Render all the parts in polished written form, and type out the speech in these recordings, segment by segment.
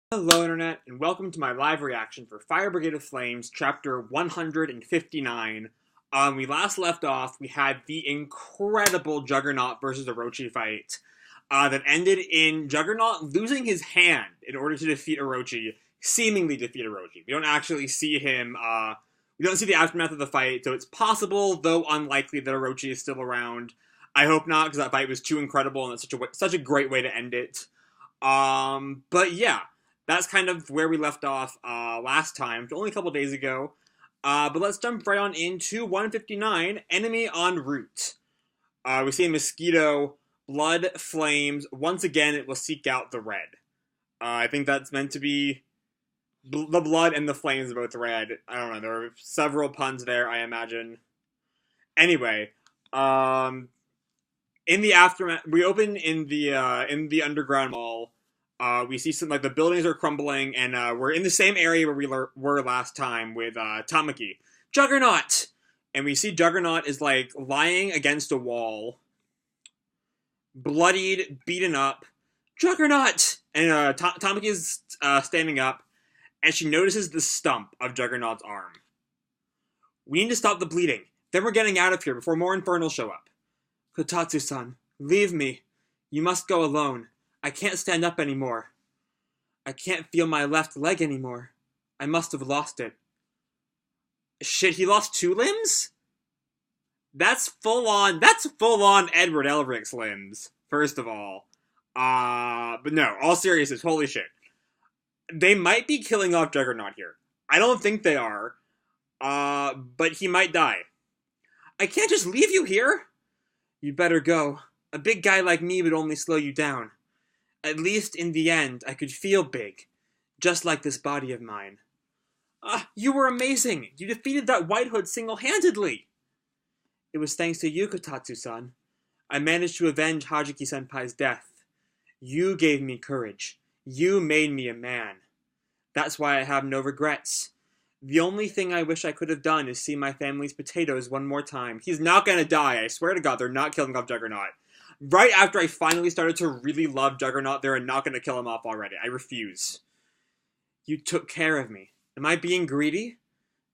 Hello Internet, and welcome to my live reaction for Fire Brigade of Flames, chapter 159. We last left off, we had the incredible Juggernaut versus Orochi fight that ended in Juggernaut losing his hand in order to defeat Orochi, seemingly defeat Orochi. We don't actually see him, we don't see the aftermath of the fight, so it's possible, though unlikely, that Orochi is still around. I hope not, because that fight was too incredible, and it's such a great way to end it. But yeah. That's kind of where we left off last time, only a couple days ago. But let's jump right on into 159, Enemy en route. We see a mosquito, blood, flames. Once again, it will seek out the red. I think that's meant to be the blood and the flames are both red. I don't know, there are several puns there, I imagine. Anyway, in the aftermath, we open in the underground mall. We see some, the buildings are crumbling, and we're in the same area where we were last time with Tamaki. Juggernaut! And we see Juggernaut is, lying against a wall. Bloodied, beaten up. Juggernaut! And Tamaki is standing up, and she notices the stump of Juggernaut's arm. We need to stop the bleeding. Then we're getting out of here before more Infernals show up. Kotatsu-san, leave me. You must go alone. I can't stand up anymore. I can't feel my left leg anymore. I must have lost it. Shit, he lost 2 limbs? That's full on Edward Elric's limbs, first of all. But no, all seriousness, holy shit. They might be killing off Juggernaut here. I don't think they are. But he might die. I can't just leave you here. You better go. A big guy like me would only slow you down. At least, in the end, I could feel big. Just like this body of mine. You were amazing! You defeated that White Hood single-handedly! It was thanks to you, Kotatsu-san. I managed to avenge Hajiki-senpai's death. You gave me courage. You made me a man. That's why I have no regrets. The only thing I wish I could have done is see my family's potatoes one more time. He's not gonna die, I swear to God, they're not killing off Juggernaut. Right after I finally started to really love Juggernaut, they're not going to kill him off already. I refuse. You took care of me. Am I being greedy?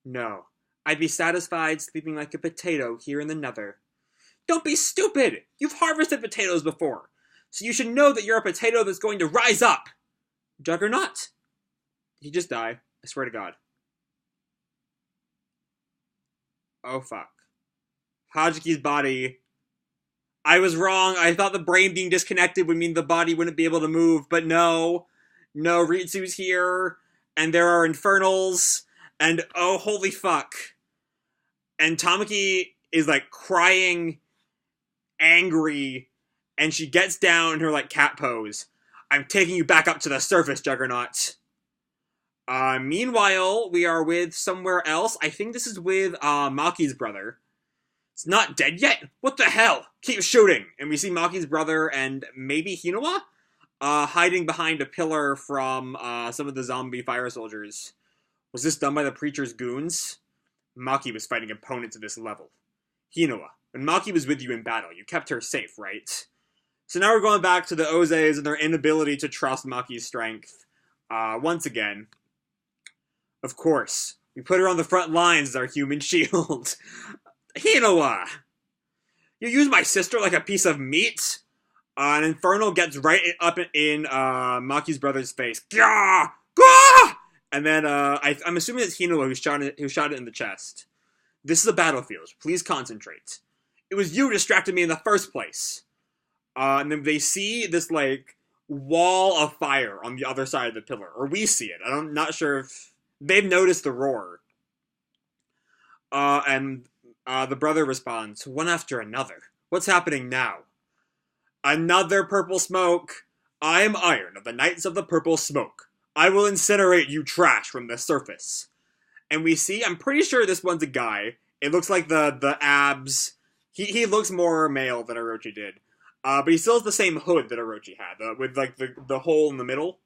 No. I'd be satisfied sleeping like a potato here in the Nether. Don't be stupid! You've harvested potatoes before, so you should know that you're a potato that's going to rise up! Juggernaut? Did he just die? I swear to God. Oh, fuck. Hajiki's body... I was wrong. I thought the brain being disconnected would mean the body wouldn't be able to move, but no. No, Ritsu's here, and there are Infernals, and oh, holy fuck. And Tamaki is, crying, angry, and she gets down in her, cat pose. I'm taking you back up to the surface, Juggernaut. Meanwhile, we are with somewhere else. I think this is with, Maki's brother. It's not dead yet? What the hell? Keep shooting! And we see Maki's brother and maybe Hinowa hiding behind a pillar from some of the zombie fire soldiers. Was this done by the Preacher's goons? Maki was fighting opponents at this level. Hinowa, when Maki was with you in battle, you kept her safe, right? So now we're going back to the Ozes and their inability to trust Maki's strength. Once again. Of course. We put her on the front lines as our human shield. Hinowa! You use my sister like a piece of meat? An Infernal gets right up in Maki's brother's face. Gah! Gah! And then I'm assuming it's Hinowa who shot it in the chest. This is a battlefield. Please concentrate. It was you who distracted me in the first place. And then they see this, wall of fire on the other side of the pillar. Or we see it. I'm not sure if... They've noticed the roar. The brother responds, one after another. What's happening now? Another purple smoke. I am Iron of the Knights of the Purple Smoke. I will incinerate you trash from the surface. And we see, I'm pretty sure this one's a guy. It looks like the abs. He looks more male than Orochi did. But he still has the same hood that Orochi had, with the hole in the middle.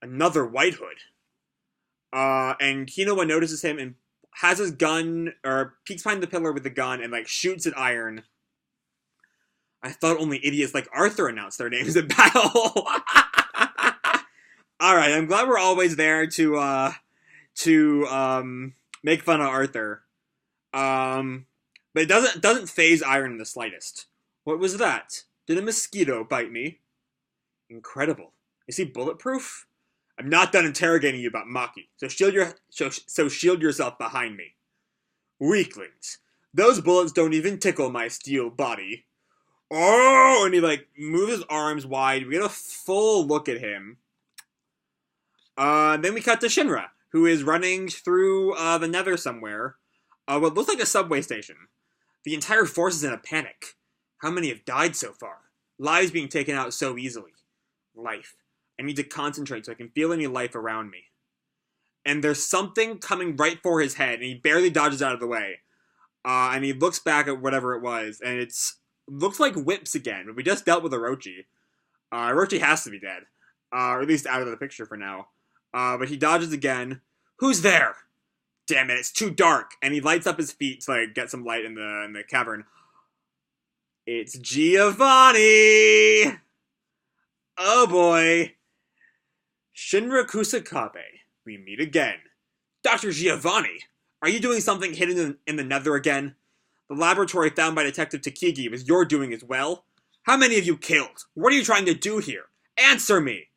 Another White Hood. And Hinowa notices him and has his gun, or peeks behind the pillar with the gun and, shoots at Iron. I thought only idiots like Arthur announced their names in battle. Alright, I'm glad we're always there to make fun of Arthur. But it doesn't phase Iron in the slightest. What was that? Did a mosquito bite me? Incredible. Is he bulletproof? I'm not done interrogating you about Maki, so shield yourself behind me. Weaklings. Those bullets don't even tickle my steel body. Oh, and he like moves his arms wide. We get a full look at him. Then we cut to Shinra, who is running through the Nether somewhere. What looks like a subway station. The entire force is in a panic. How many have died so far? Lives being taken out so easily. Life. I need to concentrate so I can feel any life around me. And there's something coming right for his head, and he barely dodges out of the way. And he looks back at whatever it was, and it's looks like whips again, but we just dealt with Orochi. Orochi has to be dead. Or at least out of the picture for now. But he dodges again. Who's there? Damn it, it's too dark. And he lights up his feet to like get some light in the cavern. It's Giovanni! Oh boy. Shinra Kusakabe. We meet again. Dr. Giovanni, are you doing something hidden in the Nether again? The laboratory found by Detective Takigi was your doing as well? How many of you killed? What are you trying to do here? Answer me!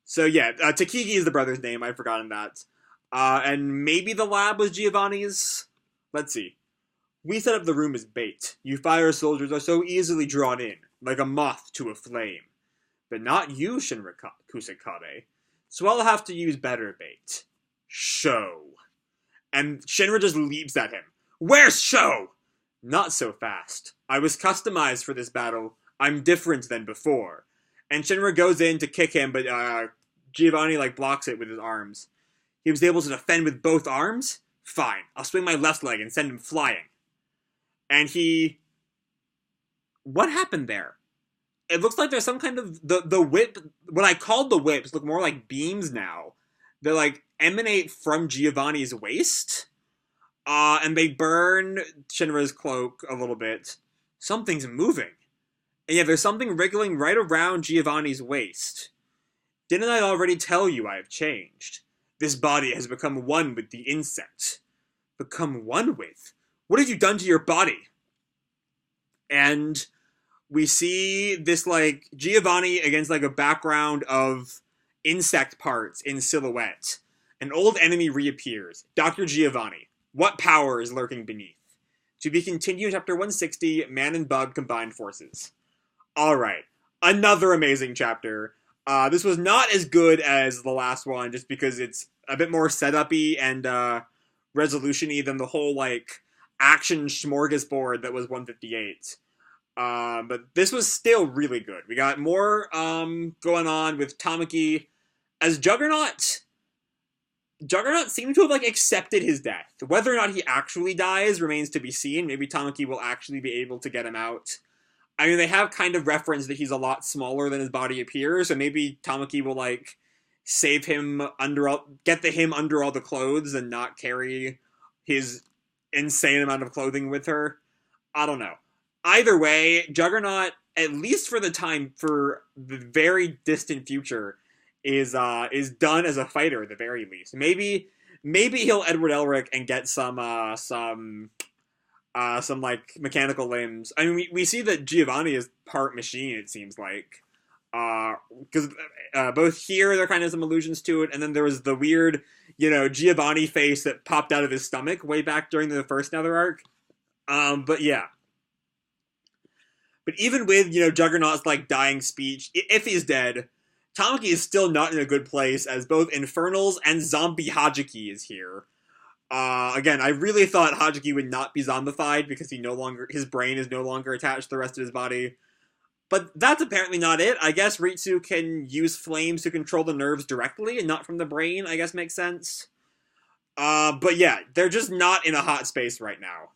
So yeah, Takigi is the brother's name, I'd forgotten that. And maybe the lab was Giovanni's? Let's see. We set up the room as bait. You fire soldiers are so easily drawn in, like a moth to a flame. But not you, Shinra Kusakabe. So I'll have to use better bait. Show. And Shinra just leaps at him. Where's Show? Not so fast. I was customized for this battle. I'm different than before. And Shinra goes in to kick him, but Giovanni like blocks it with his arms. He was able to defend with both arms? Fine. I'll swing my left leg and send him flying. And he... What happened there? It looks like there's some kind of... The whip... What I called the whips look more like beams now. They like emanate from Giovanni's waist. And they burn Shinra's cloak a little bit. Something's moving. And yeah, there's something wriggling right around Giovanni's waist. Didn't I already tell you I have changed? This body has become one with the insect. Become one with? What have you done to your body? And we see this, like, Giovanni against, like, a background of insect parts in silhouette. An old enemy reappears. Dr. Giovanni. What power is lurking beneath? To be continued, Chapter 160, Man and Bug Combined Forces. Alright. Another amazing chapter. This was not as good as the last one, just because it's a bit more setup-y and resolution-y than the whole, like, action smorgasbord that was 158. But this was still really good. We got more going on with Tamaki as Juggernaut. Juggernaut seemed to have, like, accepted his death. Whether or not he actually dies remains to be seen. Maybe Tamaki will actually be able to get him out. I mean, they have kind of referenced that he's a lot smaller than his body appears, so maybe Tamaki will, like, save him get him under all the clothes and not carry his insane amount of clothing with her. I don't know. Either way, Juggernaut, at least for the very distant future, is done as a fighter at the very least. Maybe he'll Edward Elric and get some like mechanical limbs. I mean, we see that Giovanni is part machine. It seems like, because both here there are kind of some allusions to it, and then there was the weird, Giovanni face that popped out of his stomach way back during the first Nether arc. But yeah. But even with Juggernaut's like dying speech, if he's dead, Tamaki is still not in a good place, as both Infernals and Zombie Hajiki is here. Again, I really thought Hajiki would not be zombified because his brain is no longer attached to the rest of his body. But that's apparently not it. I guess Ritsu can use flames to control the nerves directly and not from the brain, I guess makes sense. But yeah, they're just not in a hot space right now.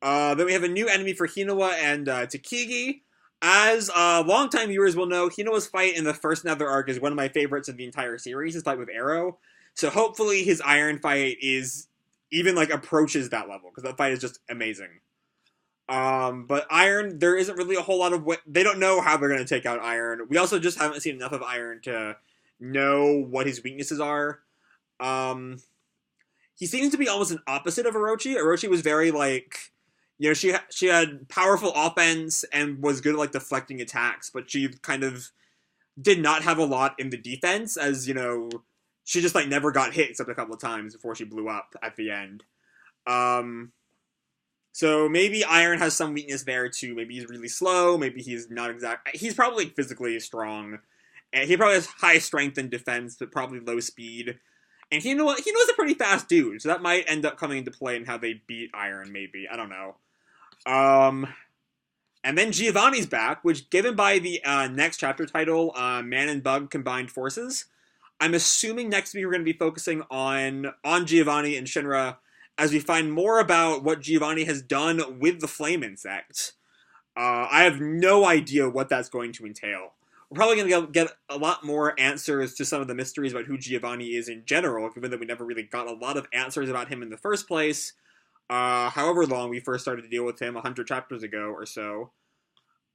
Then we have a new enemy for Hinawa and Takigi. As longtime viewers will know, Hinawa's fight in the first Nether arc is one of my favorites in the entire series, his fight with Arrow. So hopefully his Iron fight is even like approaches that level, because that fight is just amazing. But Iron, there isn't really a whole lot of they don't know how they're going to take out Iron. We also just haven't seen enough of Iron to know what his weaknesses are. He seems to be almost an opposite of Orochi. Orochi was very like, she had powerful offense and was good at like deflecting attacks, but she kind of did not have a lot in the defense, as she just like never got hit except a couple of times before she blew up at the end. So maybe Iron has some weakness there too. Maybe he's really slow. Maybe he's not he's probably physically strong. And he probably has high strength and defense, but probably low speed. And he knows a pretty fast dude, so that might end up coming into play in how they beat Iron, maybe. I don't know. And then Giovanni's back, which, given by the next chapter title, Man and Bug Combined Forces, I'm assuming next week we're going to be focusing on Giovanni and Shinra as we find more about what Giovanni has done with the flame insect. I have no idea what that's going to entail. We're probably going to get a lot more answers to some of the mysteries about who Giovanni is in general, given that we never really got a lot of answers about him in the first place, however long we first started to deal with him 100 chapters ago or so.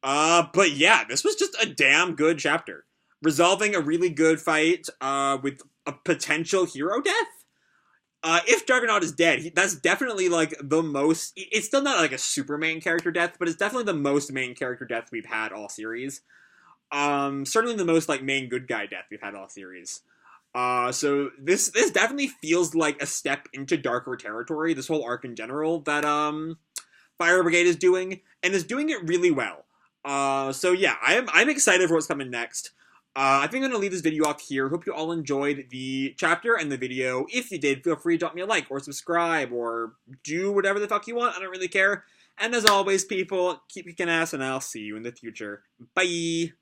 But yeah, this was just a damn good chapter. Resolving a really good fight with a potential hero death. If Juggernaut is dead, that's definitely like the most... It's still not like a super main character death, but it's definitely the most main character death we've had all series. Certainly the most like main good guy death we've had all series. So this definitely feels like a step into darker territory, this whole arc in general, that Fire Brigade is doing, and is doing it really well. So yeah, I'm excited for what's coming next. I think I'm going to leave this video off here. Hope you all enjoyed the chapter and the video. If you did, feel free to drop me a like or subscribe or do whatever the fuck you want. I don't really care. And as always, people, keep kicking ass, and I'll see you in the future. Bye!